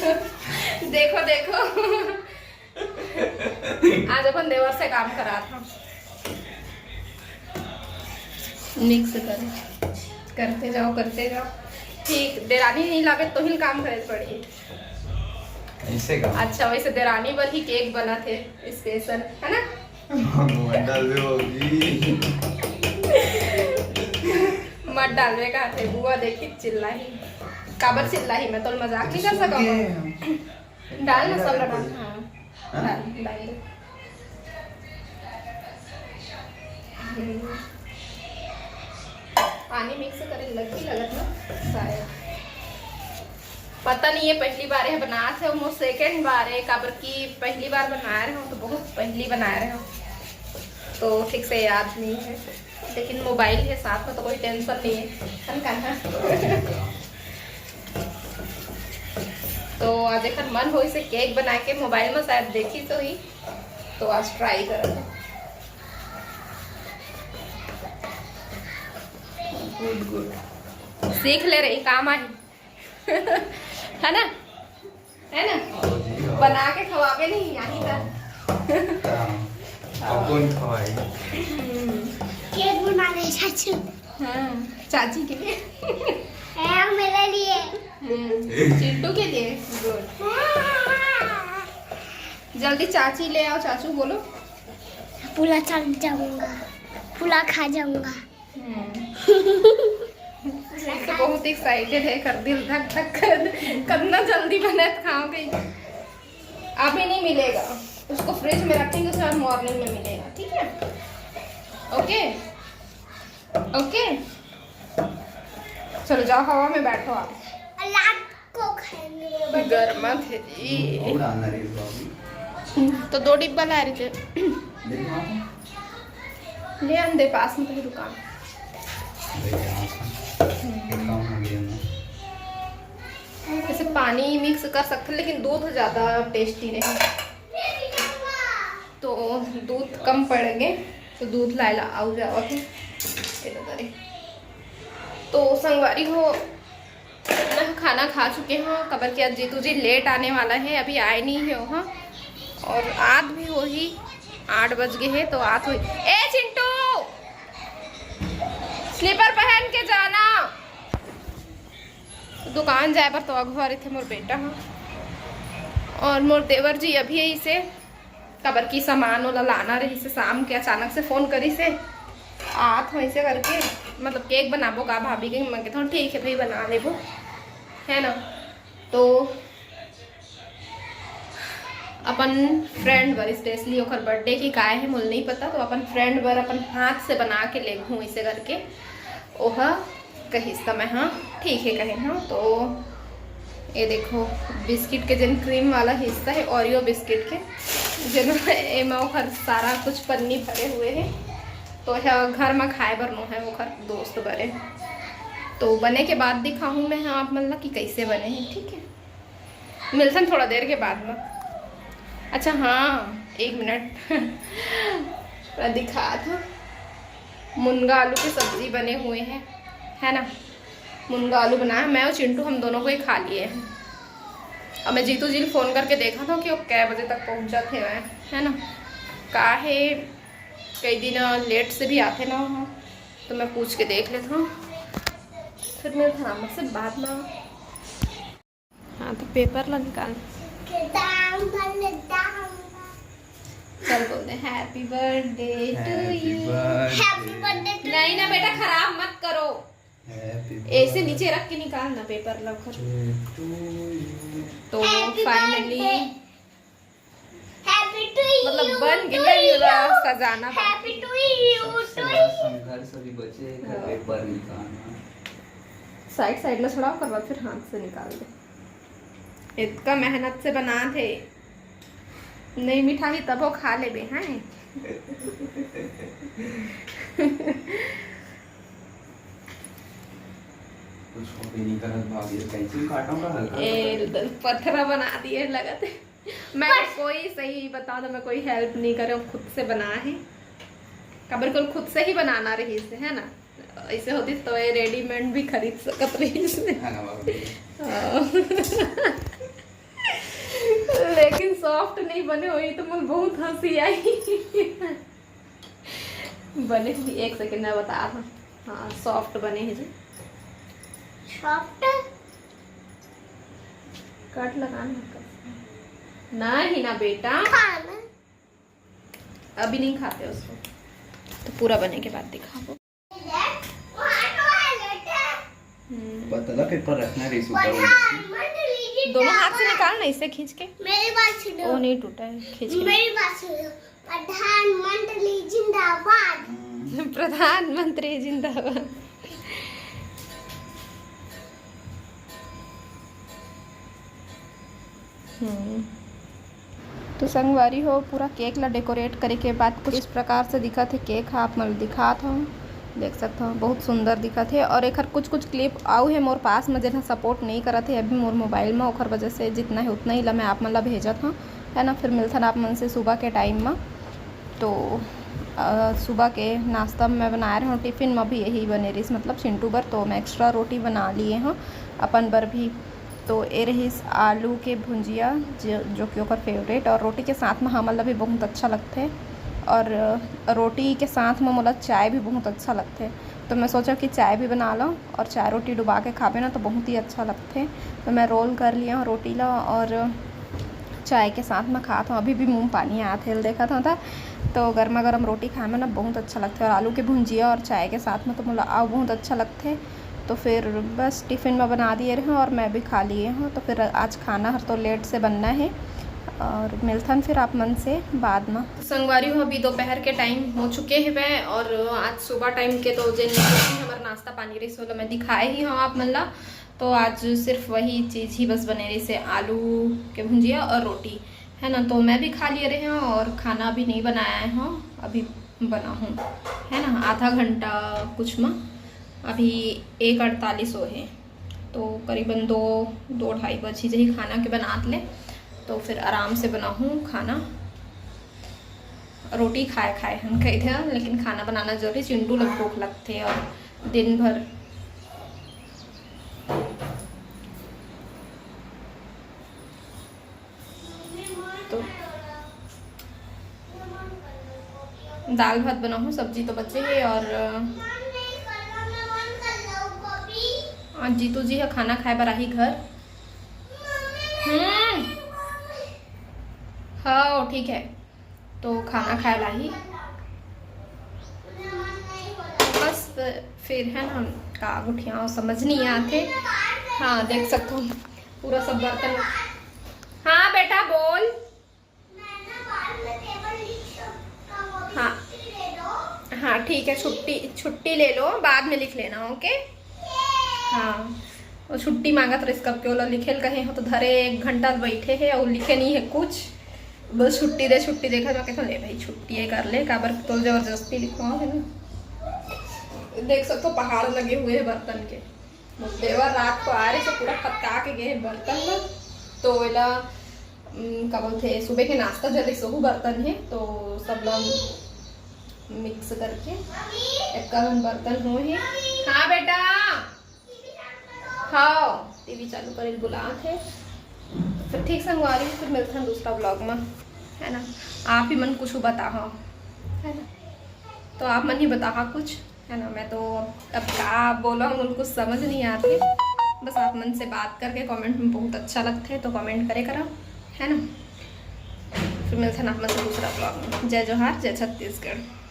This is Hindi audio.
देखो देखो आज अपन देवर से काम करा था। मिक्स करते जाओ। ठीक, देरानी नहीं लावे तो ही काम करे पड़ी। ऐसे का अच्छा, वैसे देरानी पर ही केक बना थे स्पेशल, है ना? मत डालवे का थे बुआ, देखी चिल्लाई काबर चिल्लाई। मैं तो मजाक नहीं कर सकूंगा। डाल ना सब डाल। हाँ डाल दे। पानी मिक्स करे लगी लगत ना शायद, पता नहीं। ये पहली बार है बना थे, वो सेकंड बार है काबर की पहली बार बना रहे हो तो बहुत पहली बना रहे हो तो ठीक से याद नहीं है, लेकिन मोबाइल है साथ में तो कोई टेंशन नहीं है। तो आज एक मन हो इसे केक बना के मोबाइल में शायद देखी तो ही, तो आज ट्राई करेंगे। गुड सीख ले रही, काम आई। है ना बना के खवावे नहीं यहीं का। अब कौन खवाई? केक बना रहे चाचू। हाँ चाची के लिए मेरे लिए चिंटू के लिए। गुड, जल्दी चाची ले आओ। चाचू बोलो। पूरा चल जाऊंगा, पूरा खा जाऊंगा। तो बहुत एक्साइटेड है, कर दिल धक धक कर, कितना जल्दी बने खाओगे। अभी नहीं मिलेगा, उसको फ्रिज में रखेंगे, उसके बाद मॉर्निंग में मिलेगा, ठीक है? ओके चलो जाओ, हवा में बैठो आप। रात को खाएंगे। गर्मा थे जी। और आना रे बाबू। तो 2 डिब्बा ला रहे थे, ले आन दे पास में कहीं दुकान। ऐसे पानी मिक्स कर सकते, लेकिन दूध ज़्यादा टेस्टी नहीं, तो दूध कम पड़ेंगे तो दूध लाइला आओ जाओ। तो संगवारी हो ना, खाना खा चुके हो। खबर कि आज जीतू जी लेट आने वाला है, अभी आए नहीं है वहाँ, और आध भी हो ही 8 बज गए हैं तो आध हुई। ए चिंटू स्लीपर पहन के जाना। दुकान जाए पर तो अगुआ थे मोर बेटा। हाँ, और मोर देवर जी अभी इसे कबर की सामान वाला लाना रही से, शाम के अचानक से फोन करी से आत वैसे करके, मतलब केक बनाबो का भाभी के मैं कहता हूँ ठीक है भाई बना लेबो, है ना? तो अपन फ्रेंड बर स्पेशली ओकर बर्थडे की काय है मुझे नहीं पता, तो अपन फ्रेंड बर अपन हाथ से बना के ले घूँ इसे करके ओह कहिस समय। हाँ ठीक है कहे। हाँ तो ये देखो बिस्किट के जन क्रीम वाला हिस्सा है, ओरियो बिस्किट के जन एमा ओकर सारा कुछ पन्नी भरे हुए हैं, तो है घर में खाए बर नो है ओकर दोस्त बरे, तो बने के बाद दिखाऊँ मैं हाँ आप मतलब कि कैसे बने हैं, ठीक है? मिलते हैं थोड़ा देर के बाद में। अच्छा हाँ 1 मिनट दिखा था, मुनगा आलू की सब्जी बने हुए हैं, है ना? मुनगा आलू बनाया, मैं और चिंटू हम दोनों को ही खा लिए हैं। अब मैं जीतू जी फ़ोन करके देखा था कि वो कै बजे तक पहुंचा थे वह, है ना? काहे कई दिन लेट से भी आते ना वहाँ, तो मैं पूछ के देख लेता हूँ, फिर मेरे थाना से बाद में। हाँ तो पेपर ला निकाल, चल बोल दे happy birthday to you. Happy birthday. नहीं ना बेटा खराब मत करो, ऐसे नीचे रख के निकालना पेपर लवकर। तो फाइनली हैप्पी टू यू, मतलब बन गया सजाना। Happy to you. संघर्ष अभी बचे, पेपर निकालना साइड में छुड़ाओ, करवा फिर हाथ से निकाल दे। इतना मेहनत से बना थे, नहीं मिठाई तब वो खा ले बे हैं। कुछ भी नहीं करत भाभी, कैंची काटो का हल्का ए पत्थरा बना दिए लगते। मैं कोई सही बताऊं तो मैं कोई हेल्प नहीं करे, खुद से बना है। कबर को खुद से ही बनाना रही से, है ना? ऐसे होती तो ये रेडीमेड भी खरीद सकत रही से। बने हुई तो मुझे बहुत हंसी आई। बने हुई 1 सेकंड में बता रहा। हाँ सॉफ्ट बने हैं जी। सॉफ्ट कट लगाना नहीं ना बेटा, खाना अभी नहीं खाते उसको, तो पूरा बने के बाद दिखाओ। पता पेपर रखना रही दोनों हाथ से निकालना, इससे खींच के। मेरी बात सुनो, वो नहीं टूटा है, खींच के। मेरी बात सुनो। प्रधानमंत्री जिंदाबाद। प्रधानमंत्री जिंदाबाद। तो संगवारी हो पूरा केक ला डेकोरेट करे के बाद कुछ इस प्रकार से दिखा थे केक। आप मतलब दिखात हो, देख सकते हो बहुत सुंदर दिखा थे। और एक कुछ क्लिप आऊ है मोर पास में जहाँ सपोर्ट नहीं करा थे अभी मोर मोबाइल में, ओखर वजह से जितना है उतना ही ला मैं आप मन ला भेजत हूँ, है ना। फिर मिलता ना आप मन से सुबह के टाइम में। तो सुबह के नाश्ता में बना रहे हूँ, टिफ़िन में भी यही बने रही, मतलब चिंटू बर। तो मैं एक्स्ट्रा रोटी बना लिए हूँ अपन बर भी। तो ये रही आलू के भुंजिया जो कि ओकर फेवरेट, और रोटी के साथ में हमला भी बहुत अच्छा लगते हैं। और रोटी के साथ में मोला चाय भी बहुत अच्छा लगते हैं। तो मैं सोचा कि चाय भी बना लो और चाय रोटी डुबा के खावे ना तो बहुत ही अच्छा लगते हैं। तो मैं रोल कर लिया हूँ रोटी ला और चाय के साथ में खाता हूँ। अभी भी मुँह पानी आया थे देखा था। तो गर्मा गर्म रोटी खाए में ना बहुत अच्छा लगता है, और आलू के भुंजिया और चाय के साथ में तो मोला आओ बहुत अच्छा लगते हैं। तो फिर बस टिफ़िन में बना दिए रहे और मैं भी खा लिए हूँ। तो फिर आज खाना हर तो लेट से बनना है, और मिलथन फिर आप मन से बाद में। संगवारी हूँ अभी दोपहर के टाइम हो चुके हैं वह, और आज सुबह टाइम के तो जिन हमारा नाश्ता पानी रही सो मैं दिखाए ही हूँ आप मन ला। तो आज सिर्फ वही चीज़ ही बस बने रही से आलू के भुंजिया और रोटी, है ना। तो मैं भी खा लिए रहे हैं और खाना भी नहीं बनाया हूँ, अभी बना हूँ, है ना। आधा घंटा कुछ में, अभी 1:48 हो है। तो करीबन 2-2:30 बजे ही खाना के बनात ले, तो फिर आराम से बना हूँ खाना। रोटी खाए हम कही थे, लेकिन खाना बनाना जरूरी, चिंटू लग भूख लगते और दिन भर। तो दाल भात बना हूँ, सब्जी तो बचे है। और आज जीतू जी है खाना खाए बर आही घर। हाँ ठीक है, तो खाना खाए लाही बस। फिर है ना का गुठिया समझ नहीं आते। हाँ देख सकते हो पूरा सब बर्तन। हाँ बेटा बोल। हाँ हाँ ठीक है, छुट्टी ले लो, बाद में लिख लेना, ओके। हाँ वो छुट्टी मांगा तो इसका क्यों लिखे कहे हो, तो धरे 1 घंटा बैठे है और लिखे नहीं है कुछ, बस छुट्टी देखा तो कहता ले भाई छुट्टी है कर ले, काबर तो जबरदस्ती लिखवाओ, है ना। देख सकते हो पहाड़ लगे हुए हैं बर्तन के। देवर रात को आ रहे तो पूरा खतका के गए बर्तन में। तो वेला क्या बोलते सुबह के नाश्ता जल्दी सोहू बर्तन है, तो सब लोग मिक्स करके एक बर्तन हो है। हाँ बेटा, हाँ टीवी चालू कर बुलात है। फिर ठीक संगवारी फिर मिलते हैं दूसरा ब्लॉग में, है ना। आप ही मन कुछ बता, है ना। तो आप मन ही बता कुछ, है ना। मैं तो अब क्या बोला हूँ कुछ समझ नहीं आती, बस आप मन से बात करके कमेंट में बहुत अच्छा लगता है तो कमेंट करे करा, है ना। फिर मिलते हैं आप मन से दूसरा ब्लॉग में। जय जोहार, जय छत्तीसगढ़।